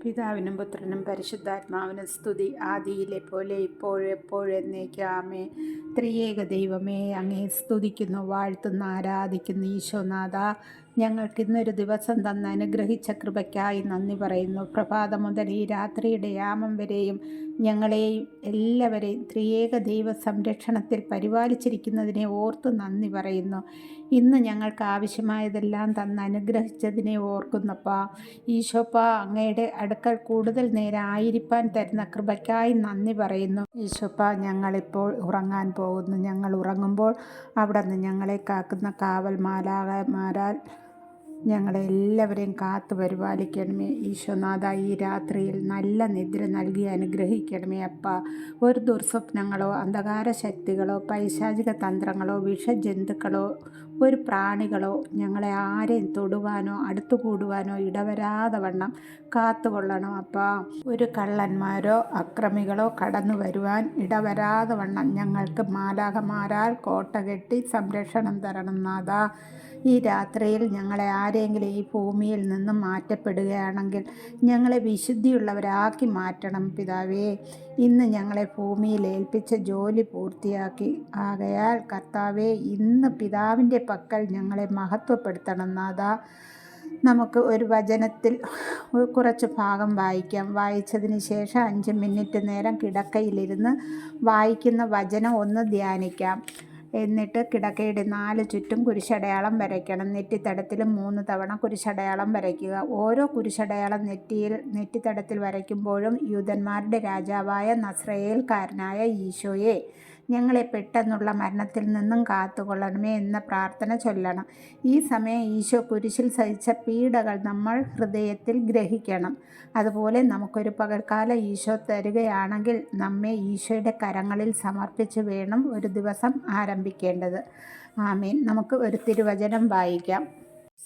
പിതാവിനും പുത്രനും പരിശുദ്ധാത്മാവിനും സ്തുതി, ആദിയിലെ പോലെ ഇപ്പോഴും എപ്പോഴും എന്നേക്കും ആമേൻ. ത്രിയേക ദൈവമേ, അങ്ങേ സ്തുതിക്കുന്നു, വാഴ്ത്തുന്നു, ആരാധിക്കുന്നു. ഈശോനാഥ, ഞങ്ങൾക്ക് ഇന്നൊരു ദിവസം തന്ന് അനുഗ്രഹിച്ച കൃപയ്ക്കായി നന്ദി പറയുന്നു. പ്രഭാതം മുതൽ ഈ രാത്രിയുടെ യാമം വരെയും ഞങ്ങളെയും എല്ലാവരെയും ത്രിയേക ദൈവ സംരക്ഷണത്തിൽ പരിപാലിച്ചിരിക്കുന്നതിനെ ഓർത്ത് നന്ദി പറയുന്നു. ഇന്ന് ഞങ്ങൾക്ക് ആവശ്യമായതെല്ലാം തന്ന് അനുഗ്രഹിച്ചതിനെ ഓർക്കുന്നപ്പാ. ഈശോപ്പാ, അങ്ങയുടെ അടുക്കൽ കൂടുതൽ നേരം ആയിരിക്കാൻ തരുന്ന കൃപയ്ക്കായി നന്ദി പറയുന്നു. ഈശോപ്പാ, ഞങ്ങളിപ്പോൾ ഉറങ്ങാൻ പോകുന്നു. ഞങ്ങൾ ഉറങ്ങുമ്പോൾ അവിടെ നിന്ന് ഞങ്ങളെ കാക്കുന്ന കാവൽ മാലാഖമാരാൽ ഞങ്ങളെ എല്ലാവരെയും കാത്തു പരിപാലിക്കണമേ. ഈശോനാഥ, ഈ രാത്രിയിൽ നല്ല നിദ്ര നൽകി അനുഗ്രഹിക്കണമേ അപ്പ. ഒരു ദുർസ്വപ്നങ്ങളോ അന്ധകാര ശക്തികളോ പൈശാചിക തന്ത്രങ്ങളോ വിഷജന്തുക്കളോ ഒരു പ്രാണികളോ ഞങ്ങളെ ആരെയും തൊടുവാനോ അടുത്തുകൂടുവാനോ ഇടവരാതെ വണ്ണം കാത്തുകൊള്ളണം അപ്പ. ഒരു കള്ളന്മാരോ അക്രമികളോ കടന്നു വരുവാൻ ഇടവരാതെ വണ്ണം ഞങ്ങൾക്ക് മാലാഖമാരാൽ കോട്ട കെട്ടി സംരക്ഷണം തരണം നാഥ. ഈ രാത്രിയിൽ ഞങ്ങളെ ആരെങ്കിലും ഈ ഭൂമിയിൽ നിന്നും മാറ്റപ്പെടുകയാണെങ്കിൽ ഞങ്ങളെ വിശുദ്ധിയുള്ളവരാക്കി മാറ്റണം പിതാവേ. ഇന്ന് ഞങ്ങളെ ഭൂമിയിൽ ഏൽപ്പിച്ച ജോലി പൂർത്തിയാക്കി. ആകയാൽ കർത്താവേ, ഇന്ന് പിതാവിൻ്റെ പക്കൽ ഞങ്ങളെ മഹത്വപ്പെടുത്തണം നാഥ. നമുക്ക് ഒരു വചനത്തിൽ കുറച്ച് ഭാഗം വായിക്കാം. വായിച്ചതിന് ശേഷം 5 മിനിറ്റ് നേരം കിടക്കയിലിരുന്ന് വായിക്കുന്ന വചനം ഒന്ന് ധ്യാനിക്കാം. എന്നിട്ട് കിടക്കയുടെ 4 ചുറ്റും കുരിശടയാളം വരയ്ക്കണം. നെറ്റിത്തടത്തിലും 3 തവണ കുരിശടയാളം വരയ്ക്കുക. ഓരോ കുരിശടയാളം നെറ്റിത്തടത്തിൽ വരയ്ക്കുമ്പോഴും യൂദന്മാരുടെ രാജാവായ നസ്രയേൽക്കാരനായ ഈശോയെ, ഞങ്ങളെ പെട്ടെന്നുള്ള മരണത്തിൽ നിന്നും കാത്തുകൊള്ളണമേ എന്ന പ്രാർത്ഥന ചൊല്ലണം. ഈ സമയം ഈശോ കുരിശിൽ സഹിച്ച പീഡകൾ നമ്മൾ ഹൃദയത്തിൽ ഗ്രഹിക്കണം. അതുപോലെ നമുക്കൊരു പകൽക്കാല ഈശോ തരികയാണെങ്കിൽ നമ്മെ ഈശോയുടെ കരങ്ങളിൽ സമർപ്പിച്ച് വേണം ഒരു ദിവസം ആരംഭിക്കേണ്ടത്. ആമേൻ. നമുക്ക് ഒരു തിരുവചനം വായിക്കാം.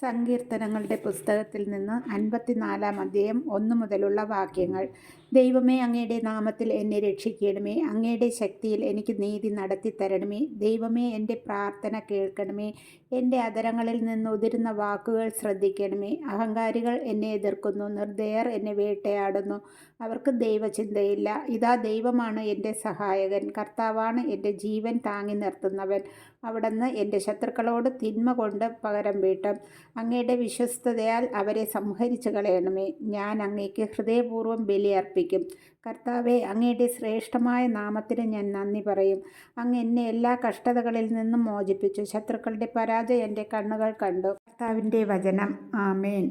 സങ്കീർത്തനങ്ങളുടെ പുസ്തകത്തിൽ നിന്ന് 54-ാം അധ്യായം 1 മുതലുള്ള വാക്യങ്ങൾ. ദൈവമേ, അങ്ങയുടെ നാമത്തിൽ എന്നെ രക്ഷിക്കണമേ. അങ്ങയുടെ ശക്തിയിൽ എനിക്ക് നീതി നടത്തി തരണമേ. ദൈവമേ, എൻ്റെ പ്രാർത്ഥന കേൾക്കണമേ. എൻ്റെ അധരങ്ങളിൽ നിന്ന് ഉതിരുന്ന വാക്കുകൾ ശ്രദ്ധിക്കണമേ. അഹങ്കാരികൾ എന്നെ എതിർക്കുന്നു, നിർദ്ദയർ എന്നെ വേട്ടയാടുന്നു. അവർക്ക് ദൈവചിന്തയില്ല. ഇതാ, ദൈവമാണ് എൻ്റെ സഹായകൻ. കർത്താവാണ് എൻ്റെ ജീവൻ താങ്ങി നിർത്തുന്നവൻ. അവിടുന്ന് എൻ്റെ ശത്രുക്കളോട് തിന്മ കൊണ്ട് പകരം വീട്ടും. അങ്ങയുടെ വിശ്വസ്തതയാൽ അവരെ സംഹരിച്ചു കളയണമേ. ഞാൻ അങ്ങേക്ക് ഹൃദയപൂർവ്വം ബലിയർപ്പിക്കും. കർത്താവെ, അങ്ങയുടെ ശ്രേഷ്ഠമായ നാമത്തിന് ഞാൻ നന്ദി പറയും. അങ്ങ് എന്നെ എല്ലാ കഷ്ടതകളിൽ നിന്നും മോചിപ്പിച്ചു. ശത്രുക്കളുടെ പരാജയം എൻ്റെ കണ്ണുകൾ കണ്ടു. കർത്താവിൻ്റെ വചനം. ആമേൻ.